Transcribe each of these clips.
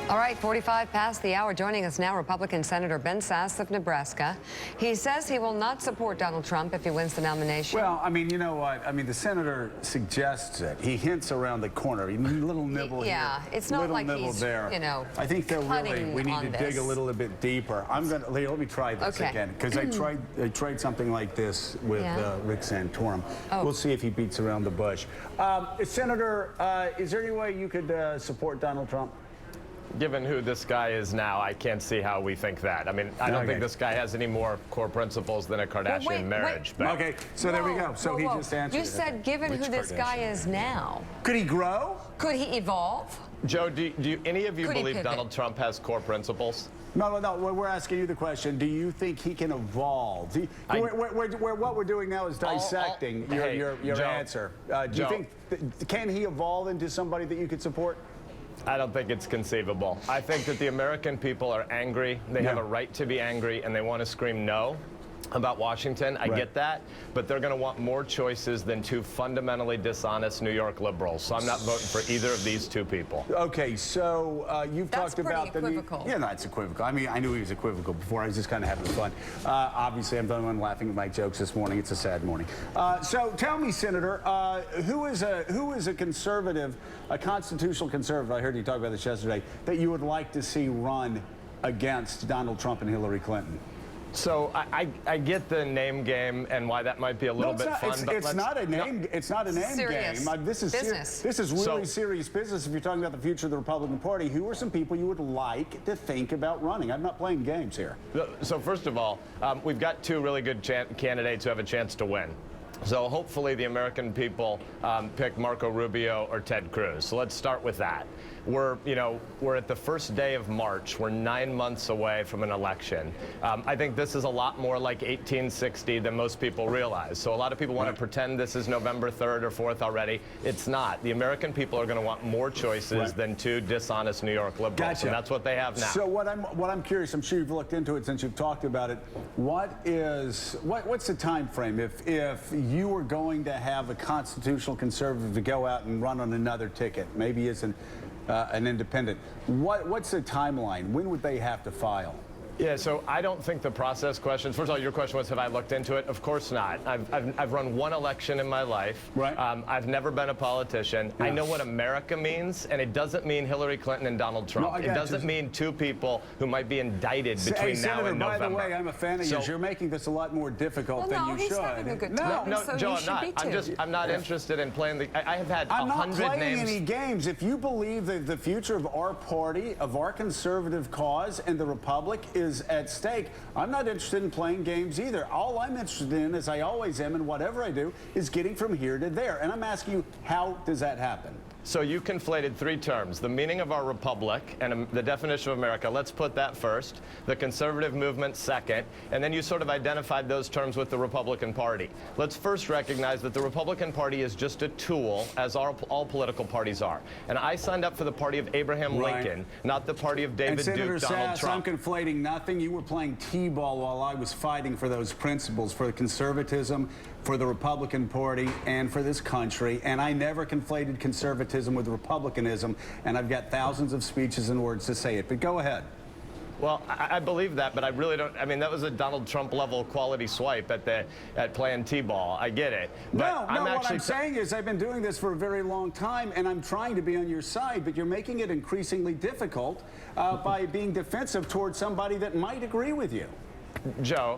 All right, 45 past the hour. Joining us now, Republican Senator Ben Sasse of Nebraska. He says he will not support Donald Trump if he wins the nomination. Well, I mean, you know what? I mean, the senator suggests it. He hints around the corner. A little nibble yeah, here. it's not like he's, there. you know, I think that really we need to dig a little bit deeper. Let me try this again, because I tried something like this with Rick Santorum. Oh. We'll see if he beats around the bush. Senator, is there any way you could support Donald Trump? Given who this guy is now, I can't see how we think that. I mean, I don't think this guy has any more core principles than a Kardashian marriage. But okay, so there we go. So he just answered. You said given who this guy is now. Could he grow? Could he evolve? Joe, do any of you believe Donald Trump has core principles? No. We're asking you the question. Do you think he can evolve? What we're doing now is dissecting your answer. Do you think can he evolve into somebody that you could support? I don't think it's conceivable. I think that the American people are angry. They have a right to be angry, and they want to scream no about Washington. I get that, but they're going to want more choices than two fundamentally dishonest New York liberals. So I'm not voting for either of these two people. Okay, so you've talked about the equivocal. Yeah, no, it's equivocal. I mean, I knew he was equivocal before. I was just kind of having fun. Obviously, I'm the only one laughing at my jokes this morning. It's a sad morning. So tell me, Senator, who is a conservative, a constitutional conservative? I heard you talk about this yesterday. That you would like to see run against Donald Trump and Hillary Clinton. So I get the name game and why that might be a little bit fun. It's not a name. It's not a name serious game. This is business. This is really serious business. If you're talking about the future of the Republican Party, who are some people you would like to think about running? I'm not playing games here. So first of all, we've got two really good candidates who have a chance to win. So hopefully the American people pick Marco Rubio or Ted Cruz. So let's start with that. We're at the first day of March. We're 9 months away from an election. I think this is a lot more like 1860 than most people realize. So a lot of people want to pretend this is November 3rd or 4th already. It's not. The American people are going to want more choices than two dishonest New York liberals. Gotcha. And that's what they have now. So what I'm curious, I'm sure you've looked into it since you've talked about it. What's the time frame if you were going to have a constitutional conservative to go out and run on another ticket, maybe as an independent? What's the timeline? When would they have to file? Yeah, so I don't think the process questions. First of all, your question was, have I looked into it? Of course not. I've run one election in my life. Right. I've never been a politician. Yeah. I know what America means, and it doesn't mean Hillary Clinton and Donald Trump. No, it doesn't mean two people who might be indicted between now and November. By the way, I'm a fan of yours. You're making this a lot more difficult than you should. Having a good time, no, Joe, I'm not. I'm not interested in playing the. I have had 100 names. I'm not playing any games. If you believe that the future of our party, of our conservative cause, and the Republic is at stake, I'm not interested in playing games either. All I'm interested in, as I always am, and whatever I do, is getting from here to there. And I'm asking you, how does that happen? So you conflated three terms: the meaning of our republic and the definition of America. Let's put that first. The conservative movement second. And then you sort of identified those terms with the Republican Party. Let's first recognize that the Republican Party is just a tool, as all political parties are. And I signed up for the party of Abraham Lincoln, not the party of David Duke, Donald Trump. I'm conflating nothing. You were playing T-ball while I was fighting for those principles, for conservatism, for the Republican Party, and for this country. And I never conflated conservatism with republicanism, and I've got thousands of speeches and words to say it. But go ahead. Well, I believe that, but I really don't. I mean, that was a Donald Trump level quality swipe at playing T-ball. I get it. But what I'm saying is I've been doing this for a very long time, and I'm trying to be on your side, but you're making it increasingly difficult by being defensive towards somebody that might agree with you. Joe,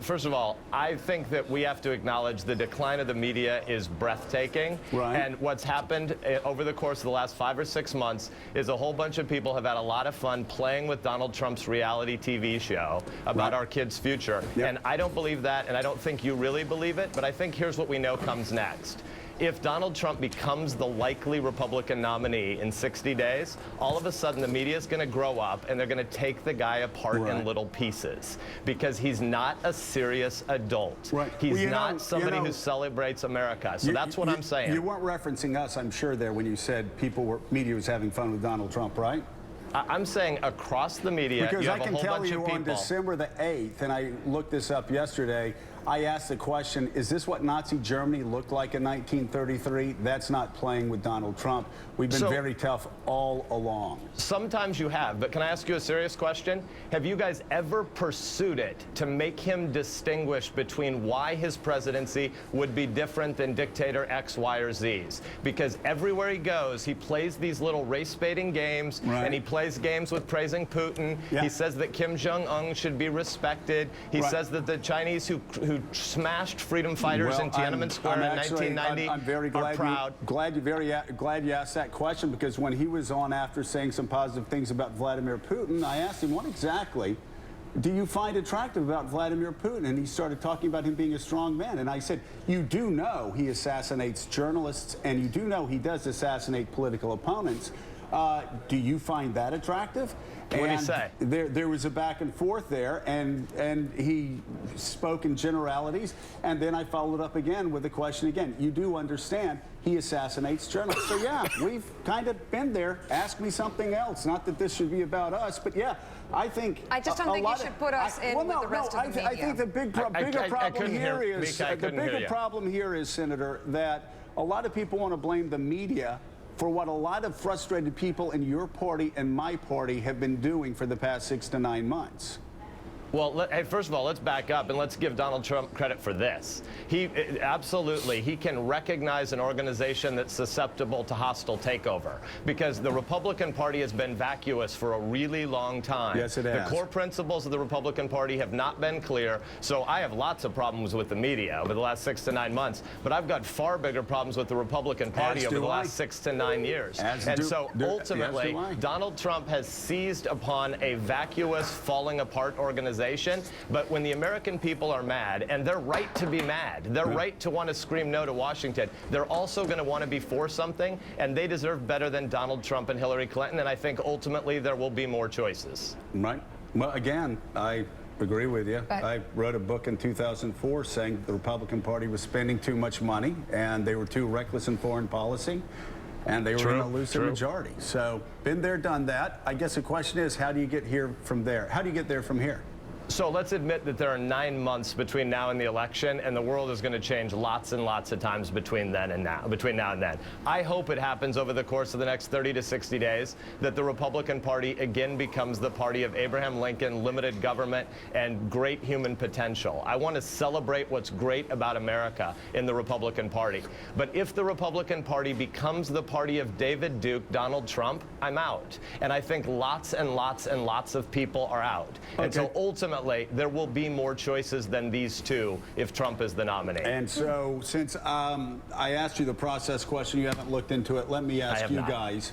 first of all, I think that we have to acknowledge the decline of the media is breathtaking. Right. And what's happened over the course of the last 5 or 6 months is a whole bunch of people have had a lot of fun playing with Donald Trump's reality TV show about our kids' future. Yep. And I don't believe that, and I don't think you really believe it, but I think here's what we know comes next. If Donald Trump becomes the likely Republican nominee in 60 days, all of a sudden the media is going to grow up and they're going to take the guy apart in little pieces because he's not a serious adult. Right. He's not somebody who celebrates America. So that's what I'm saying. You weren't referencing us, I'm sure, there when you said media was having fun with Donald Trump, right? I'm saying across the media, because you have I can a whole tell bunch you of people. On December the 8th, and I looked this up yesterday, I asked the question, is this what Nazi Germany looked like in 1933? That's not playing with Donald Trump. We've been very tough all along. Sometimes you have, but can I ask you a serious question? Have you guys ever pursued it to make him distinguish between why his presidency would be different than dictator X, Y, or Z's? Because everywhere he goes, he plays these little race-baiting games, and he plays games with praising Putin. He says that Kim Jong-un should be respected. He says that the Chinese who smashed freedom fighters in Tiananmen Square in 1990 I'm very glad are proud. Glad you asked that question, because when he was on after saying some positive things about Vladimir Putin, I asked him, what exactly do you find attractive about Vladimir Putin? And he started talking about him being a strong man. And I said, you do know he assassinates journalists, and you do know he does assassinate political opponents. Do you find that attractive? What did he say? There was a back and forth there, and he spoke in generalities, and then I followed up again with the question again. You do understand he assassinates journalists. So yeah, we've kind of been there. Ask me something else. Not that this should be about us, but yeah, I think I just don't think you should put us in with the rest of the media. I think the bigger problem here is, Senator, that a lot of people want to blame the media for what a lot of frustrated people in your party and my party have been doing for the past 6 to 9 months. Well, hey, first of all, let's back up and let's give Donald Trump credit for this. Absolutely, he can recognize an organization that's susceptible to hostile takeover, because the Republican Party has been vacuous for a really long time. Yes, it has. The core principles of the Republican Party have not been clear, so I have lots of problems with the media over the last 6 to 9 months, but I've got far bigger problems with the Republican Party over the last 6 to 9 years. Ultimately, Donald Trump has seized upon a vacuous, falling apart organization. But when the American people are mad, and they're right to be mad, they're right to want to scream no to Washington, they're also going to want to be for something, and they deserve better than Donald Trump and Hillary Clinton, and I think ultimately there will be more choices. Right. Well, again, I agree with you. I wrote a book in 2004 saying the Republican Party was spending too much money, and they were too reckless in foreign policy, and they were going to lose their majority. So, been there, done that. I guess the question is, how do you get here from there? How do you get there from here? So let's admit that there are 9 months between now and the election, and the world is going to change lots and lots of times between now and then. I hope it happens over the course of the next 30 to 60 days, that the Republican Party again becomes the party of Abraham Lincoln, limited government, and great human potential. I want to celebrate what's great about America in the Republican Party. But if the Republican Party becomes the party of David Duke, Donald Trump, I'm out. And I think lots and lots and lots of people are out. And so ultimately, there will be more choices than these two if Trump is the nominee. And so, since I asked you the process question, you haven't looked into it, let me ask you guys.